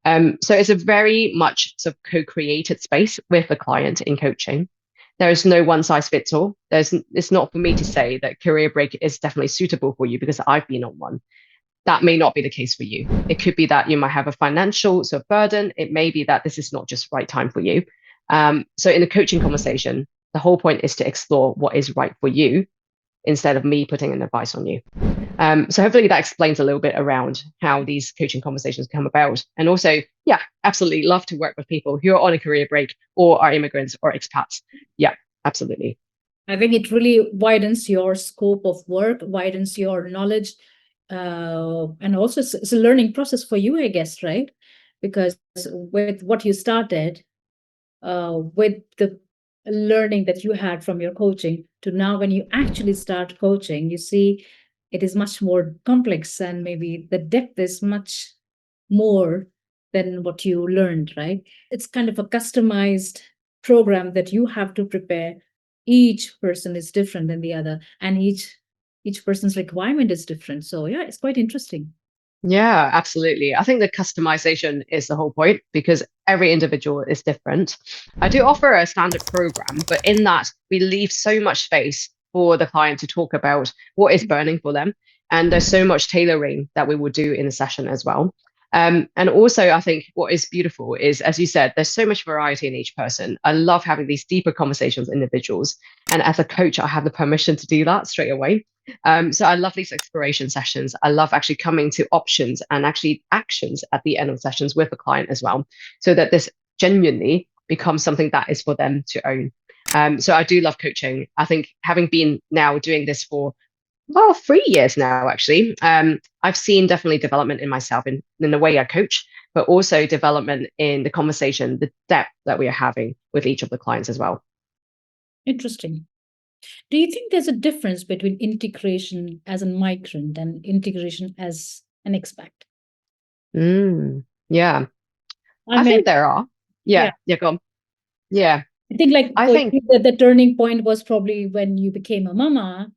So it's a very much sort of co-created space with the client in coaching. There is no one size fits all. It's not for me to say that career break is definitely suitable for you because I've been on one. That may not be the case for you. It could be that you might have a financial sort of burden. It may be that this is not just the right time for you. So in the coaching conversation, the whole point is to explore what is right for you instead of me putting an advice on you. So hopefully that explains a little bit around how these coaching conversations come about. And also, yeah, absolutely love to work with people who are on a career break or are immigrants or expats. Yeah, absolutely. I think it really widens your scope of work, widens your knowledge, and also it's a learning process for you, I guess, right? Because with what you started, with the learning that you had from your coaching to now when you actually start coaching, you see it is much more complex and maybe the depth is much more than what you learned, right? It's kind of a customized program that you have to prepare. Each person is different than the other, and each person's requirement is different. So yeah, it's quite interesting. Yeah, absolutely. I think the customization is the whole point because every individual is different. I do offer a standard program, but in that we leave so much space for the client to talk about what is burning for them. And there's so much tailoring that we will do in the session as well. And also, I think what is beautiful is, as you said, there's so much variety in each person. I love having these deeper conversations with individuals. And as a coach, I have the permission to do that straight away. So I love these exploration sessions. I love actually coming to options and actually actions at the end of sessions with the client as well, so that this genuinely becomes something that is for them to own. So I do love coaching. I think having been now doing this for well 3 years now, actually, I've seen definitely development in myself in the way I coach, but also development in the conversation, the depth that we are having with each of the clients as well. Interesting. Do you think there's a difference between integration as a migrant and integration as an expat? Yeah, I I mean, think there are. yeah, Yeah, go on. Yeah, I think like I for think. you, the turning point was probably when you became a mama,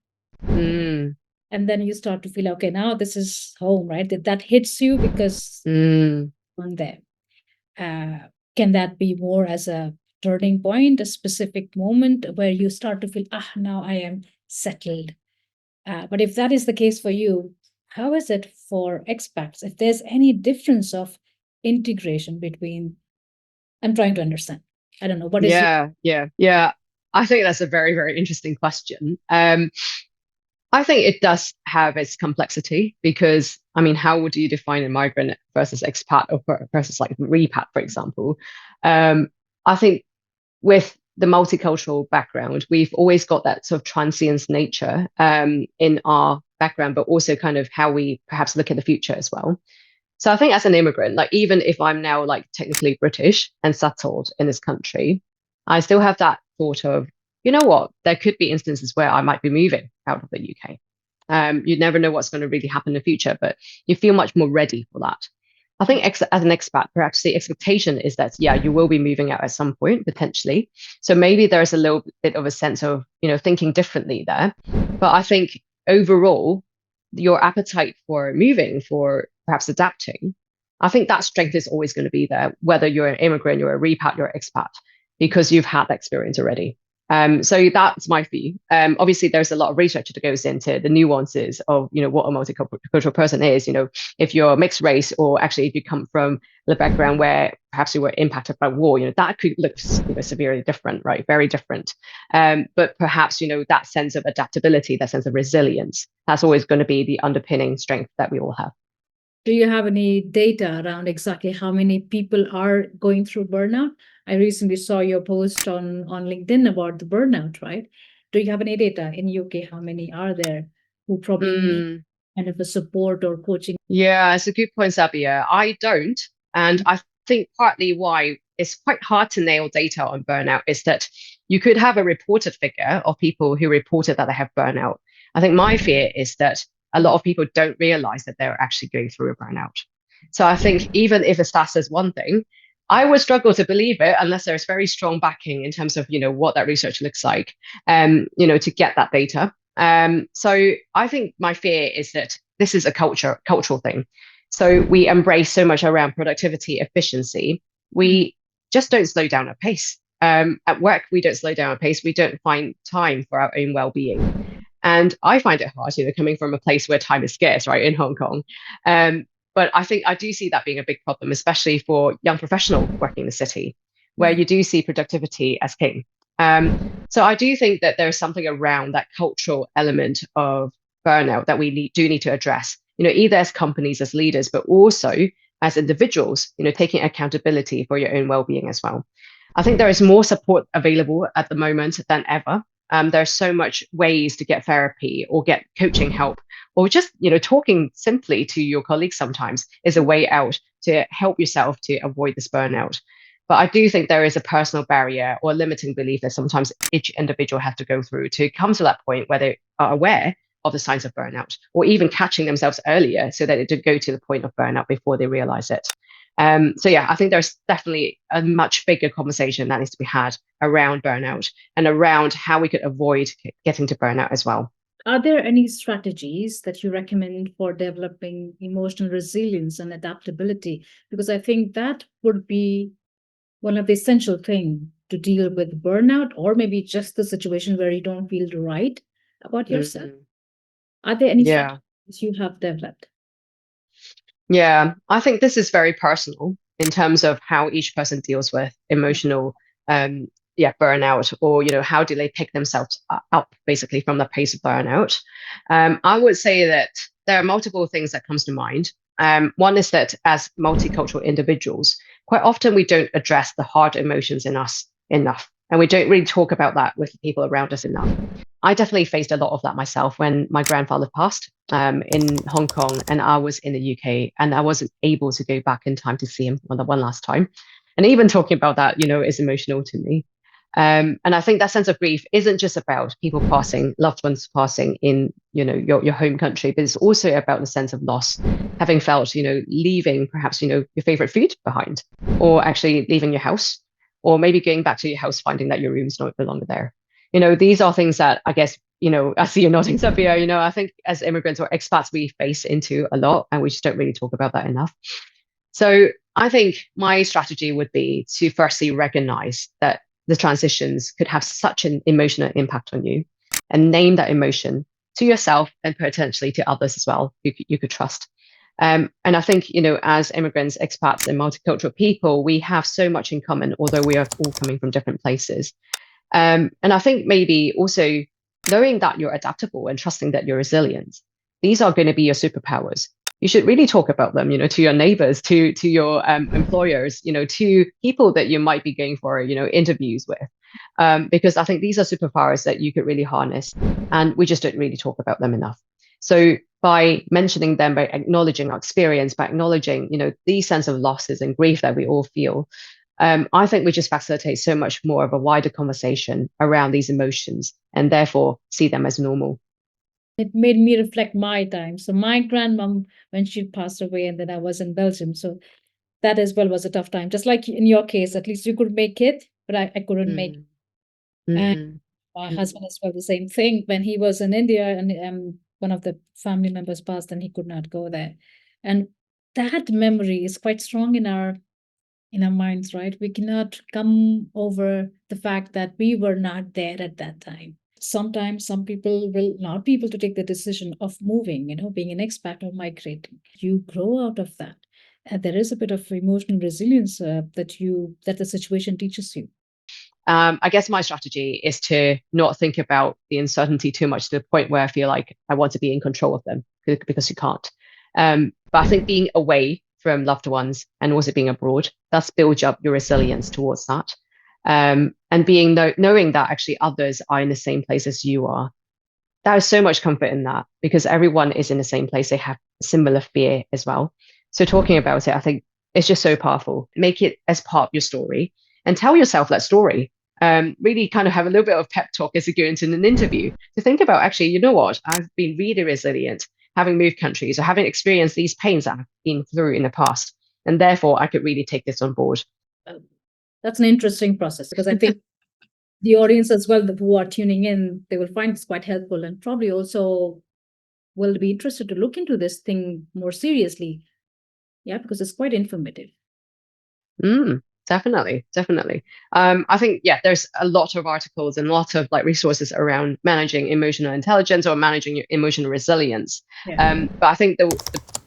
Mm, and then you start to feel, okay, now this is home, right? That hits you because mm. on there. Can that be more as a turning point, a specific moment where you start to feel, now I am settled? But if that is the case for you, how is it for expats? If there's any difference of integration between, I'm trying to understand. I don't know. What is your, Yeah. I think that's a very, very interesting question. I think it does have its complexity because, I mean, how would you define a migrant versus expat or versus like repat, for example? Um, I think with the multicultural background, we've always got that sort of transience nature in our background, but also kind of how we perhaps look at the future as well. So I think as an immigrant, like even if I'm now like technically British and settled in this country, I still have that thought of, you know what, there could be instances where I might be moving out of the UK. You never know what's going to really happen in the future, but you feel much more ready for that. I think as an expat, perhaps the expectation is that, yeah, you will be moving out at some point potentially. So maybe there's a little bit of a sense of, thinking differently there. But I think overall, your appetite for moving, for perhaps adapting, I think that strength is always going to be there, whether you're an immigrant, you're a repat, you're an expat, because you've had that experience already. So that's my view. Obviously, there's a lot of research that goes into the nuances of, what a multicultural person is. If you're mixed race, or actually if you come from the background where perhaps you were impacted by war, that could look, severely different, right? Very different. But perhaps, that sense of adaptability, that sense of resilience, that's always going to be the underpinning strength that we all have. do you have any data around exactly how many people are going through burnout? I recently saw your post on LinkedIn about the burnout, right? Do you have any data in UK? How many are there who probably need Mm, kind of a support or coaching? yeah, it's a good point, Sabia. I don't. And I think partly why it's quite hard to nail data on burnout is that you could have a reported figure of people who reported that they have burnout. I think my fear is that a lot of people don't realize that they're actually going through a burnout. So I think even if a stat says one thing, I would struggle to believe it unless there's very strong backing in terms of, what that research looks like, to get that data. So I think my fear is that this is a cultural thing. So we embrace so much around productivity, efficiency. We just don't slow down our pace. At work, we don't slow down our pace. We don't find time for our own well-being. And I find it hard, coming from a place where time is scarce, right, in Hong Kong. But I think I do see that being a big problem, especially for young professionals working in the city, where you do see productivity as king. So I do think that there's something around that cultural element of burnout that we do need to address, either as companies, as leaders, but also as individuals, taking accountability for your own well-being as well. I think there is more support available at the moment than ever. There's so much ways to get therapy or get coaching help, or just talking simply to your colleagues sometimes is a way out to help yourself to avoid this burnout. But I do think there is a personal barrier or limiting belief that sometimes each individual has to go through to come to that point where they are aware of the signs of burnout, or even catching themselves earlier so that it did go to the point of burnout before they realize it. So yeah, I think there's definitely a much bigger conversation that needs to be had around burnout and around how we could avoid getting to burnout as well. Are there any strategies that you recommend for developing emotional resilience and adaptability? Because I think that would be one of the essential things to deal with burnout, or maybe just the situation where you don't feel right about yourself. Mm, Are there any yeah. strategies you have developed? Yeah, I think this is very personal in terms of how each person deals with emotional, um, burnout, or how do they pick themselves up basically from the pace of burnout. I would say that there are multiple things that comes to mind. One is that as multicultural individuals, quite often we don't address the hard emotions in us enough, and we don't really talk about that with the people around us enough. I definitely faced a lot of that myself when my grandfather passed in Hong Kong, and I was in the UK, and I wasn't able to go back in time to see him one last time. And even talking about that, is emotional to me. And I think that sense of grief isn't just about people passing, loved ones passing in, your home country, but it's also about the sense of loss, having felt, leaving perhaps, your favorite food behind, or actually leaving your house, or maybe going back to your house, finding that your room's no longer there. These are things that I guess, I see you nodding, Sophia, I think as immigrants or expats, we face into a lot, and we just don't really talk about that enough. So I think my strategy would be to firstly recognize that the transitions could have such an emotional impact on you, and name that emotion to yourself and potentially to others as well, you could trust. And I think, as immigrants, expats, and multicultural people, we have so much in common, although we are all coming from different places. And I think maybe also knowing that you're adaptable and trusting that you're resilient, these are going to be your superpowers. You should really talk about them, to your neighbors, to your employers, to people that you might be going for, interviews with, because I think these are superpowers that you could really harness, and we just don't really talk about them enough. So by mentioning them, by acknowledging our experience, by acknowledging, these sense of losses and grief that we all feel, I think we just facilitate so much more of a wider conversation around these emotions, and therefore see them as normal. It made me reflect my time. So my grandmom, when she passed away, and then I was in Belgium. So that as well was a tough time. Just like in your case, at least you could make it, but I couldn't make it. And Mm, my mm, husband as well, the same thing. When he was in India and one of the family members passed, and he could not go there. And that memory is quite strong in our minds, right? We cannot come over the fact that we were not there at that time. Sometimes some people will not be able to take the decision of moving, being an expat or migrating. You grow out of that. And there is a bit of emotional resilience that the situation teaches you. I guess my strategy is to not think about the uncertainty too much to the point where I feel like I want to be in control of them, because you can't. But I think being away from loved ones and also being abroad, that's builds up your resilience towards that. And knowing that actually others are in the same place as you are, there is so much comfort in that, because everyone is in the same place. They have similar fear as well. So talking about it, I think it's just so powerful. Make it as part of your story and tell yourself that story. Really kind of have a little bit of pep talk as you go into an interview to think about, actually, you know what? I've been really resilient, having moved countries or having experienced these pains that I've been through in the past. And therefore, I could really take this on board. That's an interesting process, because I think the audience as well who are tuning in, they will find this quite helpful, and probably also will be interested to look into this thing more seriously. Yeah, because it's quite informative. Definitely, definitely. I think, yeah, there's a lot of articles and a lot of like resources around managing emotional intelligence or managing your emotional resilience. Yeah. But I think the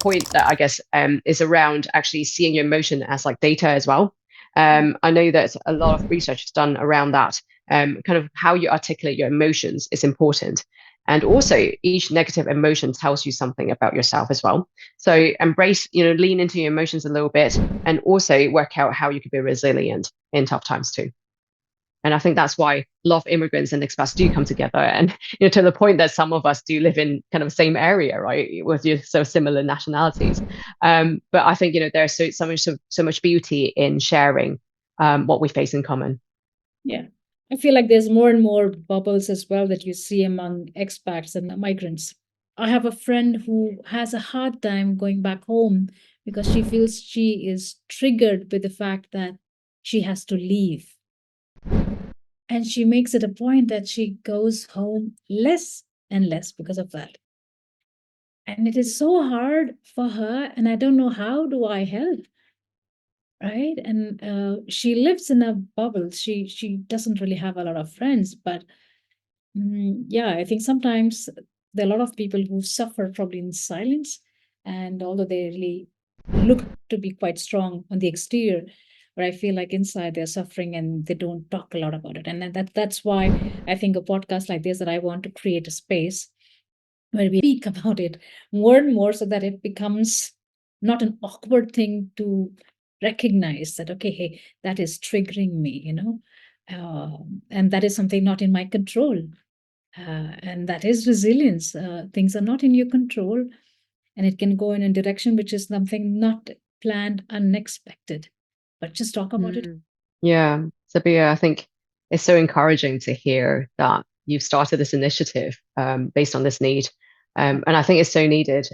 point that I guess is around actually seeing your emotion as like data as well. I know that a lot of research is done around that. Kind of how you articulate your emotions is important. And also, each negative emotion tells you something about yourself as well. So embrace, lean into your emotions a little bit and also work out how you can be resilient in tough times too. And I think that's why a lot of immigrants and expats do come together. And to the point that some of us do live in kind of the same area, right, with so similar nationalities. But I think there's so much beauty in sharing what we face in common. Yeah. I feel like there's more and more bubbles as well that you see among expats and migrants. I have a friend who has a hard time going back home because she feels she is triggered with the fact that she has to leave. And she makes it a point that she goes home less and less because of that. And it is so hard for her. And I don't know how do I help, right? And she lives in a bubble. She doesn't really have a lot of friends, but yeah, I think sometimes there are a lot of people who suffer probably in silence, and although they really look to be quite strong on the exterior, but I feel like inside they're suffering and they don't talk a lot about it. And that's why I think a podcast like this, that I want to create a space where we speak about it more and more so that it becomes not an awkward thing to recognize that, okay, hey, that is triggering me, and that is something not in my control. And that is resilience. Things are not in your control, and it can go in a direction which is something not planned, unexpected. But just talk about it. Yeah, Sabia, I think it's so encouraging to hear that you've started this initiative based on this need. And I think it's so needed.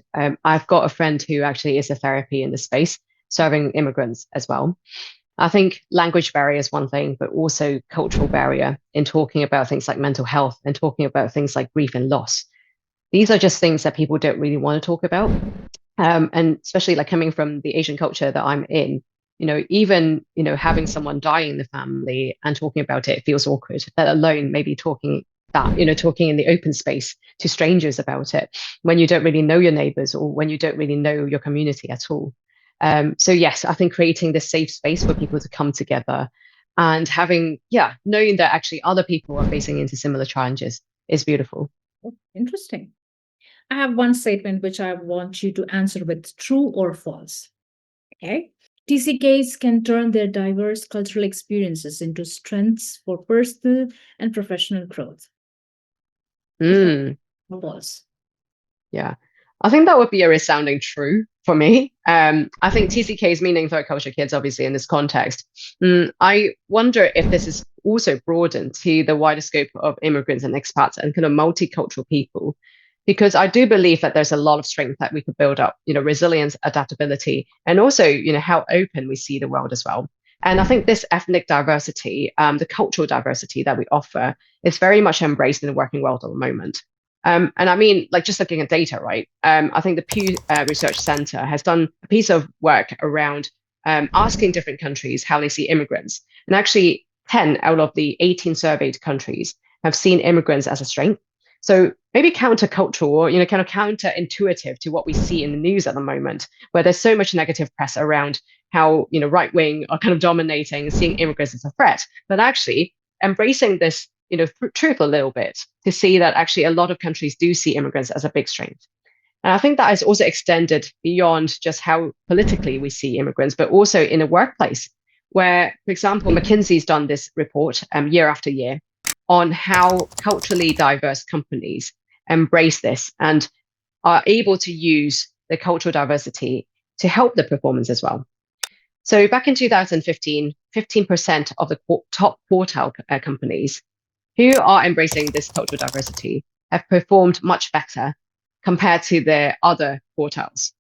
I've got a friend who actually is a therapy in the space, serving immigrants as well. I think language barrier is one thing, but also cultural barrier in talking about things like mental health and talking about things like grief and loss. These are just things that people don't really want to talk about. And especially like coming from the Asian culture that I'm in, even, having someone dying in the family and talking about it feels awkward, let alone maybe talking in the open space to strangers about it when you don't really know your neighbors or when you don't really know your community at all. So yes, I think creating this safe space for people to come together and knowing that actually other people are facing into similar challenges is beautiful. Oh, interesting. I have one statement which I want you to answer with true or false. Okay. TCKs can turn their diverse cultural experiences into strengths for personal and professional growth. True Mm. or false? Yeah, I think that would be a resounding true for me. I think TCKs meaning third culture kids, obviously, in this context. I wonder if this is also broadened to the wider scope of immigrants and expats and kind of multicultural people, because I do believe that there's a lot of strength that we could build up, resilience, adaptability, and also, how open we see the world as well. And I think this ethnic diversity, the cultural diversity that we offer, is very much embraced in the working world at the moment. And I mean, like just looking at data, right? I think the Pew Research Center has done a piece of work around asking different countries how they see immigrants. And actually, 10 out of the 18 surveyed countries have seen immigrants as a strength. So maybe countercultural or, kind of counterintuitive to what we see in the news at the moment, where there's so much negative press around how, right wing are kind of dominating, seeing immigrants as a threat. But actually, embracing this truth a little bit to see that actually a lot of countries do see immigrants as a big strength. And I think that is also extended beyond just how politically we see immigrants, but also in a workplace where, for example, McKinsey's done this report year after year on how culturally diverse companies embrace this and are able to use the cultural diversity to help the performance as well. So back in 2015, 15% of the top quartile companies who are embracing this cultural diversity have performed much better compared to their other quartiles.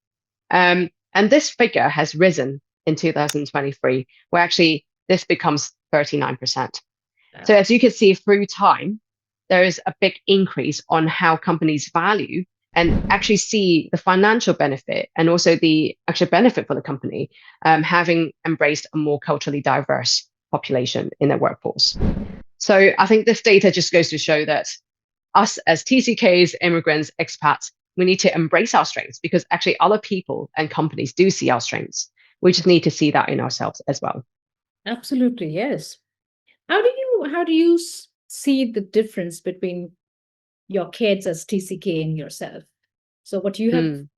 And this figure has risen in 2023, where actually this becomes 39%. So as you can see through time, there is a big increase on how companies value and actually see the financial benefit and also the actual benefit for the company, having embraced a more culturally diverse population in their workforce. So I think this data just goes to show that us as TCKs, immigrants, expats, we need to embrace our strengths because actually other people and companies do see our strengths. We just need to see that in ourselves as well. Absolutely, yes. How do you see the difference between your kids as TCK and yourself? So what you have Mm,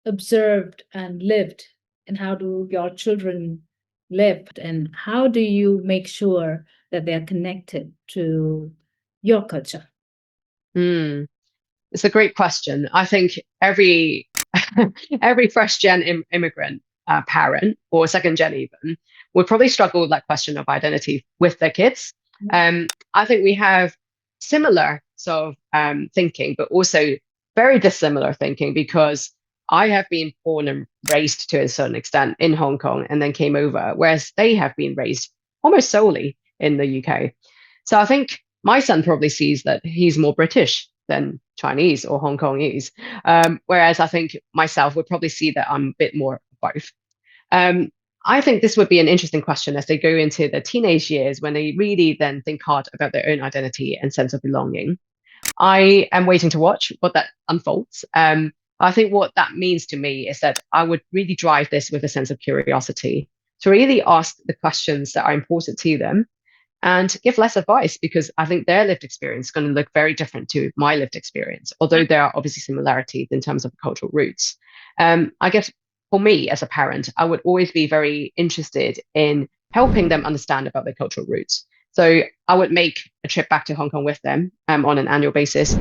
observed and lived, and how do your children live, and how do you make sure that they are connected to your culture? mm. It's a great question. I think every every first gen immigrant parent or second gen even would probably struggle with that question of identity with their kids. I think we have similar sort of thinking, but also very dissimilar thinking because I have been born and raised to a certain extent in Hong Kong and then came over, whereas they have been raised almost solely in the UK. So I think my son probably sees that he's more British than Chinese or Hong Kongese. Whereas I think myself would probably see that I'm a bit more both. Um, I think this would be an interesting question as they go into the teenage years when they really then think hard about their own identity and sense of belonging. I am waiting to watch what that unfolds. I think what that means to me is that I would really drive this with a sense of curiosity to really ask the questions that are important to them and give less advice because I think their lived experience is going to look very different to my lived experience, although there are obviously similarities in terms of cultural roots. I guess for me as a parent, I would always be very interested in helping them understand about their cultural roots. So I would make a trip back to Hong Kong with them on an annual basis,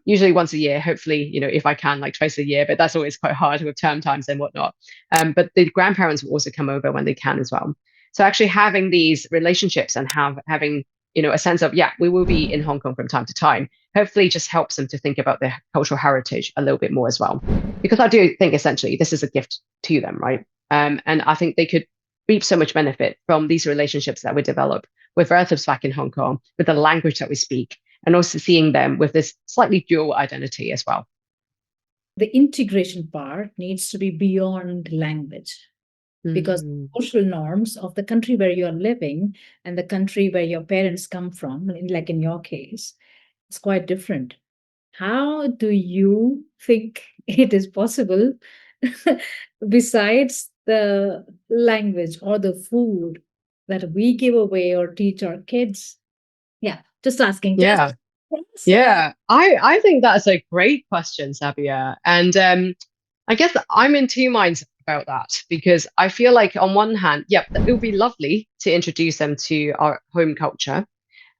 usually once a year, hopefully, if I can, like twice a year, but that's always quite hard with term times and whatnot. But the grandparents will also come over when they can as well. So actually having these relationships and having a sense of we will be in Hong Kong from time to time hopefully just helps them to think about their cultural heritage a little bit more as well, because I do think essentially this is a gift to them, right? And I think they could reap so much benefit from these relationships that we develop with relatives back in Hong Kong, with the language that we speak, and also seeing them with this slightly dual identity as well. The integration part needs to be beyond language, because Mm. social norms of the country where you're living and the country where your parents come from, like in your case, it's quite different. How do you think it is possible, besides the language or the food, that we give away or teach our kids? Yeah, just asking. Just Yeah. yes, Yeah, I think that's a great question, Sabia. And I guess I'm in two minds about that because I feel like on one hand, it would be lovely to introduce them to our home culture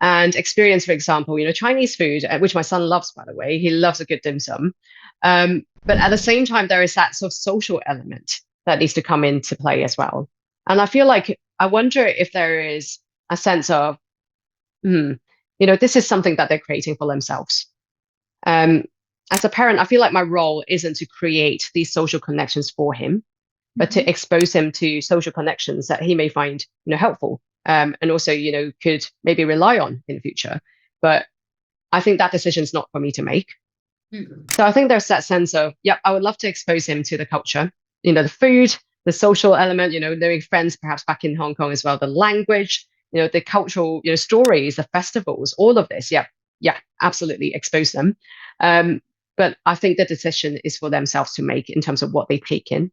and experience, for example, Chinese food, which my son loves, by the way. He loves a good dim sum. But at the same time, there is that sort of social element that needs to come into play as well. And I feel like I wonder if there is a sense of, hmm, this is something that they're creating for themselves. Um, as a parent, I feel like my role isn't to create these social connections for him, but to mhm. expose him to social connections that he may find, helpful, and also, could maybe rely on in the future. But I think that decision is not for me to make. Mm. So I think there's that sense of, I would love to expose him to the culture, the food, the social element, knowing friends perhaps back in Hong Kong as well, the language, the cultural, stories, the festivals, all of this. Absolutely expose them. Um, but I think the decision is for themselves to make in terms of what they take in.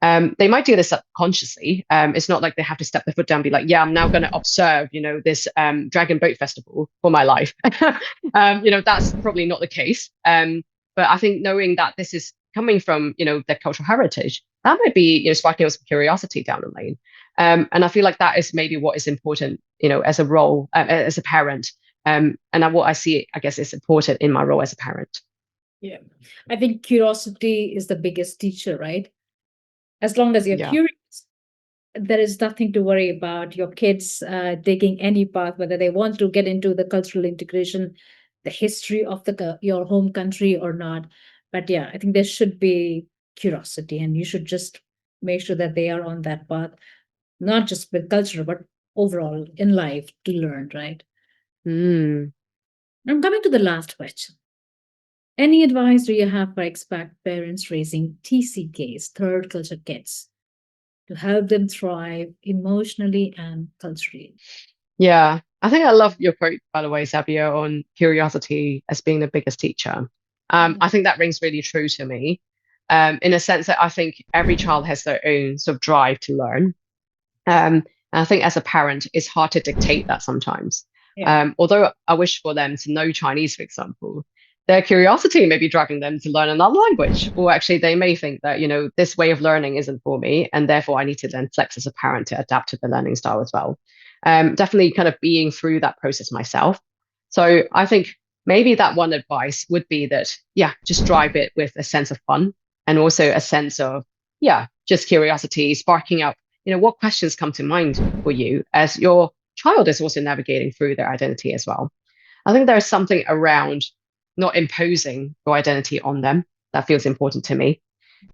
They might do this subconsciously. It's not like they have to step their foot down and be like, I'm now going to observe, this Dragon Boat Festival for my life. That's probably not the case. But I think knowing that this is coming from, their cultural heritage, that might be, sparking some curiosity down the lane. And I feel like that is maybe what is important, as a role, as a parent. And what I see, I guess, is important in my role as a parent. Yeah, I think curiosity is the biggest teacher, right? As long as you're Yeah. curious, there is nothing to worry about your kids taking any path, whether they want to get into the cultural integration, the history of your home country or not. But yeah, I think there should be curiosity, and you should just make sure that they are on that path, not just with culture, but overall in life to learn, right? Mm. I'm coming to the last question. Any advice do you have for expat parents raising TCKs, third culture kids, to help them thrive emotionally and culturally? Yeah, I think I love your quote, by the way, Xavier, on curiosity as being the biggest teacher. Yeah. I think that rings really true to me, in a sense that I think every child has their own sort of drive to learn. And I think as a parent, it's hard to dictate that sometimes. Yeah. Although I wish for them to know Chinese, for example, their curiosity may be driving them to learn another language, or actually they may think that, this way of learning isn't for me, and therefore I need to then flex as a parent to adapt to the learning style as well. Definitely kind of being through that process myself. So I think maybe that one advice would be that, yeah, just drive it with a sense of fun and also a sense of, yeah, just curiosity, sparking up, what questions come to mind for you as your child is also navigating through their identity as well. I think there's something around not imposing your identity on them that feels important to me,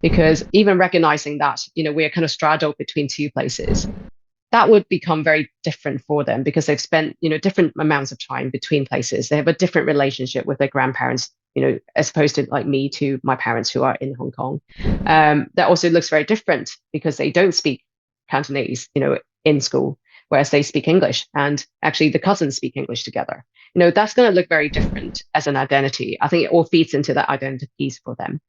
because even recognizing that, we're kind of straddled between two places, that would become very different for them because they've spent, different amounts of time between places. They have a different relationship with their grandparents, as opposed to like me to my parents who are in Hong Kong. That also looks very different because they don't speak Cantonese, in school, whereas they speak English and actually the cousins speak English together. That's going to look very different as an identity. I think it all feeds into that identity piece for them.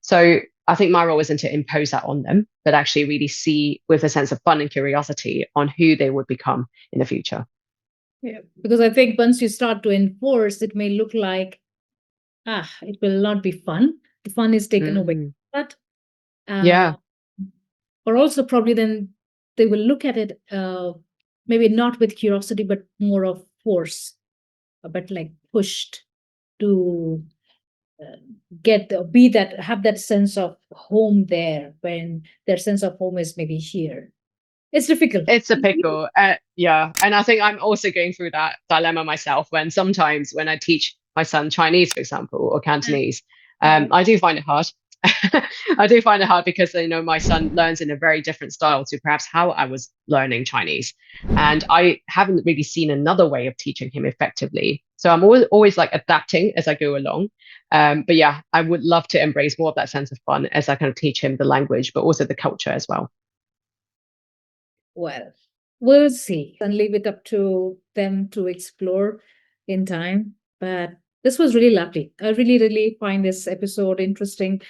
So I think my role isn't to impose that on them, but actually really see with a sense of fun and curiosity on who they would become in the future. Yeah. Because I think once you start to enforce, it may look like, it will not be fun. The fun is taken away. Mm, But yeah, or also probably then they will look at it maybe not with curiosity but more of force, but like pushed to uh, get be that have that sense of home there when their sense of home is maybe here. It's difficult. it's a pickle. Yeah. And I think I'm also going through that dilemma myself when sometimes when I teach my son Chinese, for example, or Cantonese, Yeah. I do find it hard. I do find it hard because my son learns in a very different style to perhaps how I was learning Chinese, and I haven't really seen another way of teaching him effectively. So I'm always like adapting as I go along. But yeah, I would love to embrace more of that sense of fun as I kind of teach him the language, but also the culture as well. Well, we'll see and leave it up to them to explore in time. But this was really lovely. I really, really find this episode interesting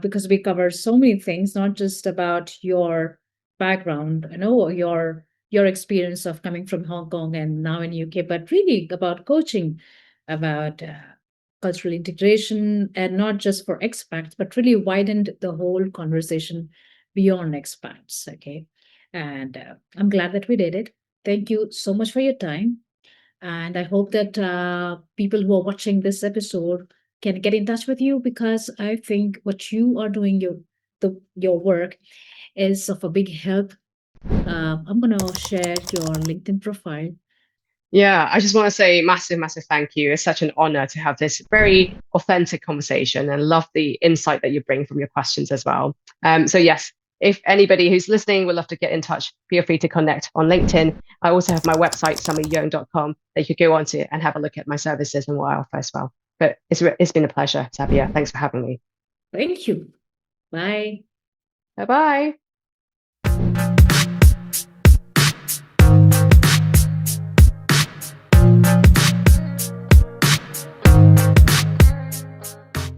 because we cover so many things, not just about your background, your experience of coming from Hong Kong and now in UK, but really about coaching, about cultural integration, and not just for expats, but really widened the whole conversation beyond expats. Okay. And I'm glad that we did it. Thank you so much for your time. And I hope that people who are watching this episode can get in touch with you because I think what you are doing, your work, is of a big help. I'm going to share your LinkedIn profile. Yeah, I just want to say massive, massive thank you. It's such an honor to have this very authentic conversation and love the insight that you bring from your questions as well. So yes, if anybody who's listening would love to get in touch, feel free to connect on LinkedIn. I also have my website, summieyeung.com, that you could go on to and have a look at my services and what I offer as well. But it's been a pleasure, Sabia. Thanks for having me. Thank you. Bye. Bye bye.